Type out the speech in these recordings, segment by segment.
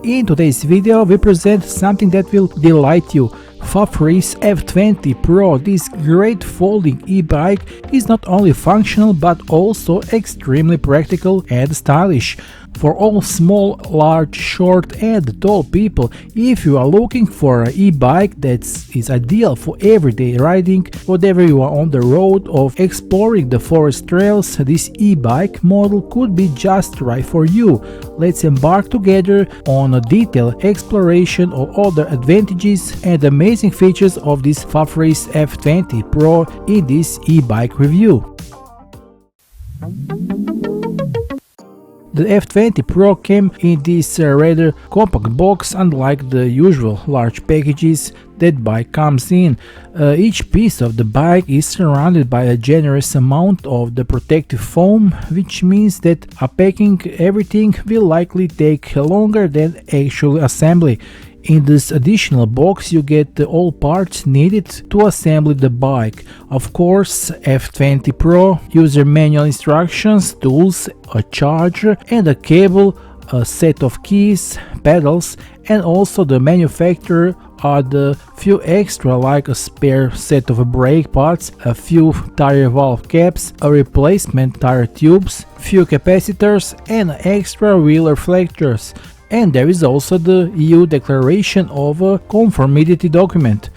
In today's video we present something that will delight you. Fafrees F20 Pro. This great folding e-bike is not only functional but also extremely practical and stylish. For all small, large, short and tall people, if you are looking for an e-bike that is ideal for everyday riding, whatever you are on the road or exploring the forest trails, this e-bike model could be just right for you. Let's embark together on a detailed exploration of all the advantages and amazing features of this Fafrees F20 Pro in this e-bike review. The F20 Pro came in this rather compact box, unlike the usual large packages that bike comes in. Each piece of the bike is surrounded by a generous amount of the protective foam, which means that unpacking everything will likely take longer than actual assembly. In this additional box you get all parts needed to assemble the bike. Of course, F20 Pro, user manual instructions, tools, a charger and a cable, a set of keys, pedals, and also the manufacturer are the few extra like a spare set of brake pads, a few tire valve caps, a replacement tire tubes, few capacitors and extra wheel reflectors. And there is also the EU declaration of a conformity document.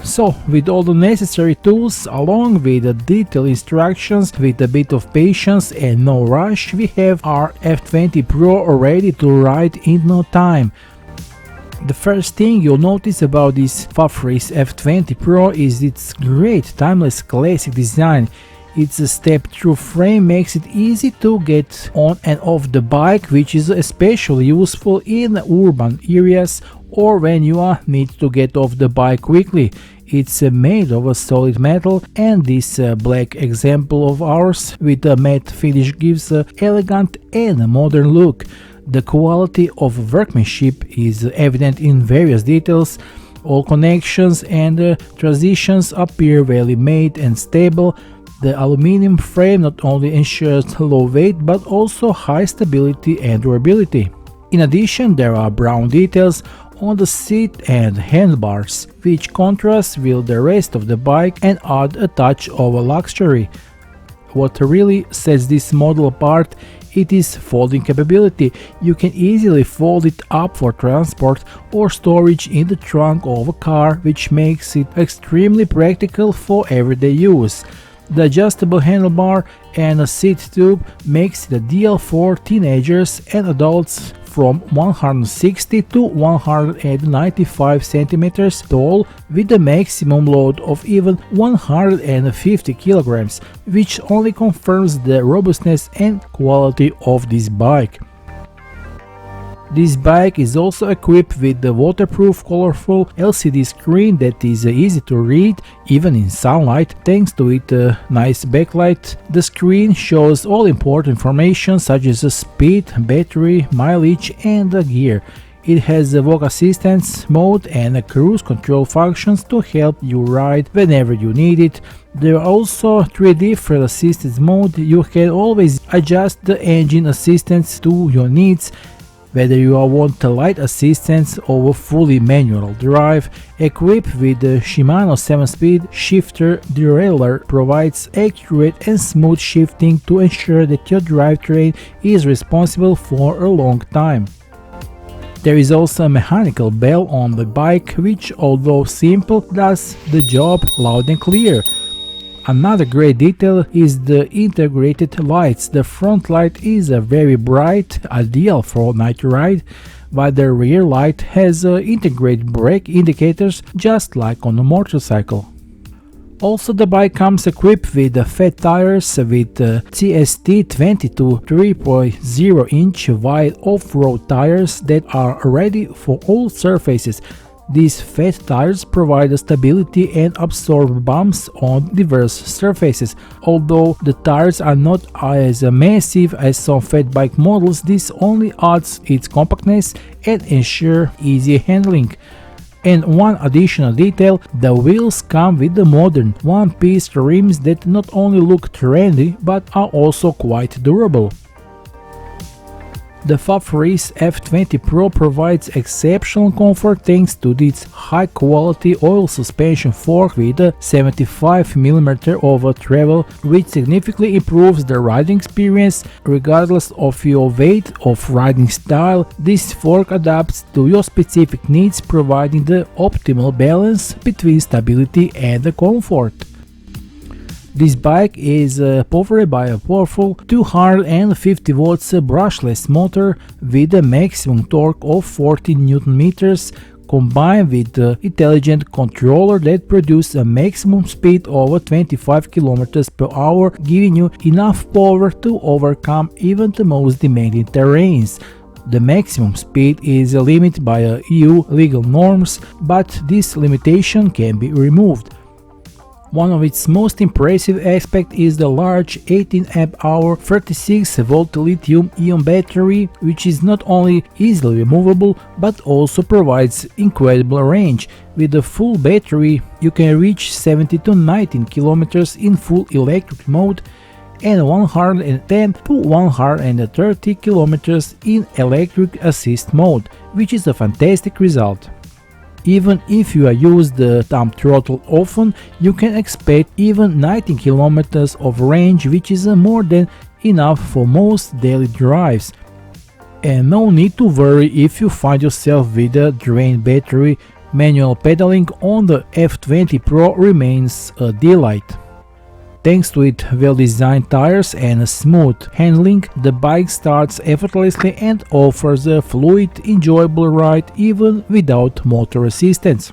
So, with all the necessary tools, along with the detailed instructions, with a bit of patience and no rush, we have our F20 Pro ready to ride in no time. The first thing you'll notice about this Fafrees F20 Pro is its great timeless classic design. Its step-through frame makes it easy to get on and off the bike, which is especially useful in urban areas or when you need to get off the bike quickly. It's made of a solid metal, and this black example of ours with a matte finish gives an elegant and modern look. The quality of workmanship is evident in various details. All connections and transitions appear well made and stable. The aluminum frame not only ensures low weight but also high stability and durability. In addition, there are brown details on the seat and handlebars, which contrast with the rest of the bike and add a touch of luxury. What really sets this model apart is its folding capability. You can easily fold it up for transport or storage in the trunk of a car, which makes it extremely practical for everyday use. The adjustable handlebar and a seat tube makes it ideal for teenagers and adults from 160 to 195 centimeters tall, with a maximum load of even 150 kilograms, which only confirms the robustness and quality of this bike. This bike is also equipped with the waterproof colorful LCD screen that is easy to read even in sunlight thanks to its nice backlight. The screen shows all important information such as the speed, battery, mileage and the gear. It has a walk assistance mode and a cruise control functions to help you ride whenever you need it. There are also 3 different assistance modes. You can always adjust the engine assistance to your needs, whether you want a light assistance or a fully manual drive. Equipped with the Shimano 7-speed shifter, the derailleur provides accurate and smooth shifting to ensure that your drivetrain is responsible for a long time. There is also a mechanical bell on the bike, which, although simple, does the job loud and clear. Another great detail is the integrated lights. The front light is very bright, ideal for night ride, while the rear light has integrated brake indicators just like on a motorcycle. Also, the bike comes equipped with fat tires with TST 22 3.0-inch wide off-road tires that are ready for all surfaces. These fat tires provide stability and absorb bumps on diverse surfaces. Although the tires are not as massive as some fat bike models, this only adds its compactness and ensures easy handling. And one additional detail, the wheels come with the modern one-piece rims that not only look trendy but are also quite durable. The Fafrees F20 Pro provides exceptional comfort thanks to its high-quality oil suspension fork with a 75mm oval travel, which significantly improves the riding experience regardless of your weight or riding style. This fork adapts to your specific needs, providing the optimal balance between stability and comfort. This bike is powered by a powerful 250 watts brushless motor with a maximum torque of 40 Nm, combined with the intelligent controller that produces a maximum speed of 25 km/h, giving you enough power to overcome even the most demanding terrains. The maximum speed is limited by EU legal norms, but this limitation can be removed. One of its most impressive aspects is the large 18 Ah 36V lithium-ion battery, which is not only easily removable but also provides incredible range. With a full battery, you can reach 70 to 19 km in full electric mode and 110 to 130 km in electric assist mode, which is a fantastic result. Even if you use the thumb throttle often, you can expect even 19 km of range, which is more than enough for most daily drives. And no need to worry if you find yourself with a drained battery. Manual pedaling on the F20 Pro remains a delight. Thanks to its well-designed tires and smooth handling, the bike starts effortlessly and offers a fluid, enjoyable ride even without motor assistance.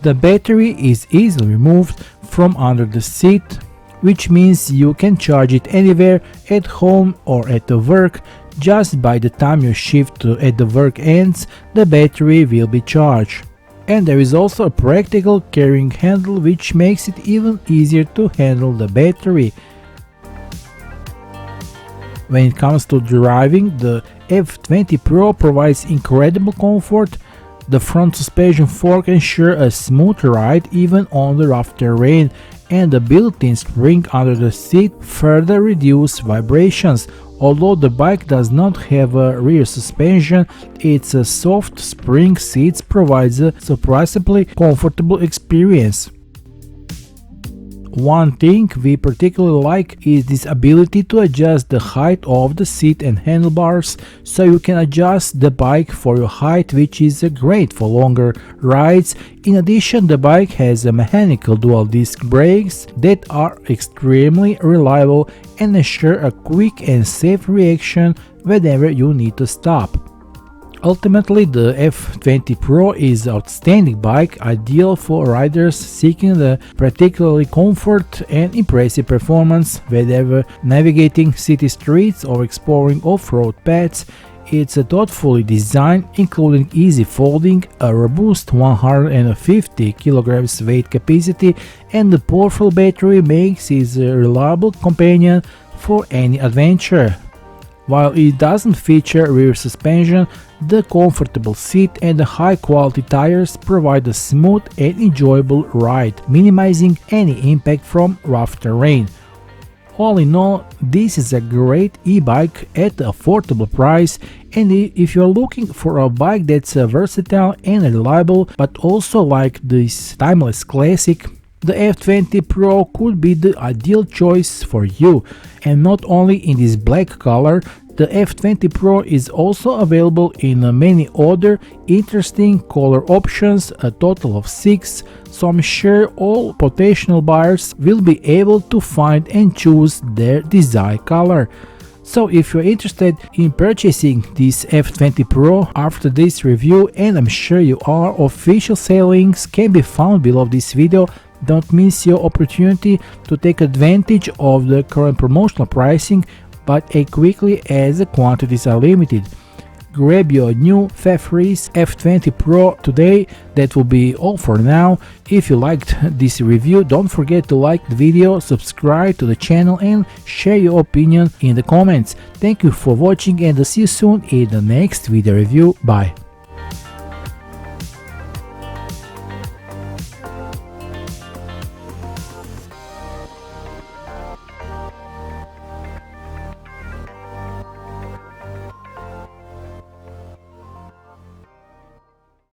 The battery is easily removed from under the seat, which means you can charge it anywhere, at home or at work. Just by the time your shift at the work ends, the battery will be charged. And there is also a practical carrying handle, which makes it even easier to handle the battery. When it comes to driving, the F20 Pro provides incredible comfort. The front suspension fork ensures a smooth ride even on the rough terrain, and the built-in spring under the seat further reduces vibrations. Although the bike does not have a rear suspension, its soft spring seats provides a surprisingly comfortable experience. One thing we particularly like is this ability to adjust the height of the seat and handlebars, so you can adjust the bike for your height, which is great for longer rides. In addition, the bike has mechanical dual disc brakes that are extremely reliable and ensure a quick and safe reaction whenever you need to stop. Ultimately, the F20 Pro is an outstanding bike, ideal for riders seeking the particularly comfort and impressive performance, whether navigating city streets or exploring off-road paths. It's thoughtfully designed, including easy folding, a robust 150 kg weight capacity, and the powerful battery makes it a reliable companion for any adventure. While it doesn't feature rear suspension, the comfortable seat and the high-quality tires provide a smooth and enjoyable ride, minimizing any impact from rough terrain. All in all, this is a great e-bike at an affordable price, and if you're looking for a bike that's versatile and reliable, but also like this timeless classic, the F20 Pro could be the ideal choice for you. And not only in this black color, the F20 Pro is also available in many other interesting color options, a total of 6, so I'm sure all potential buyers will be able to find and choose their desired color. So if you're interested in purchasing this F20 Pro after this review, and I'm sure you are, official sale links can be found below this video. Don't miss your opportunity to take advantage of the current promotional pricing, but as quickly as the quantities are limited. Grab your new Fafrees F20 Pro today. That will be all for now. If you liked this review, don't forget to like the video, subscribe to the channel and share your opinion in the comments. Thank you for watching and see you soon in the next video review. Bye.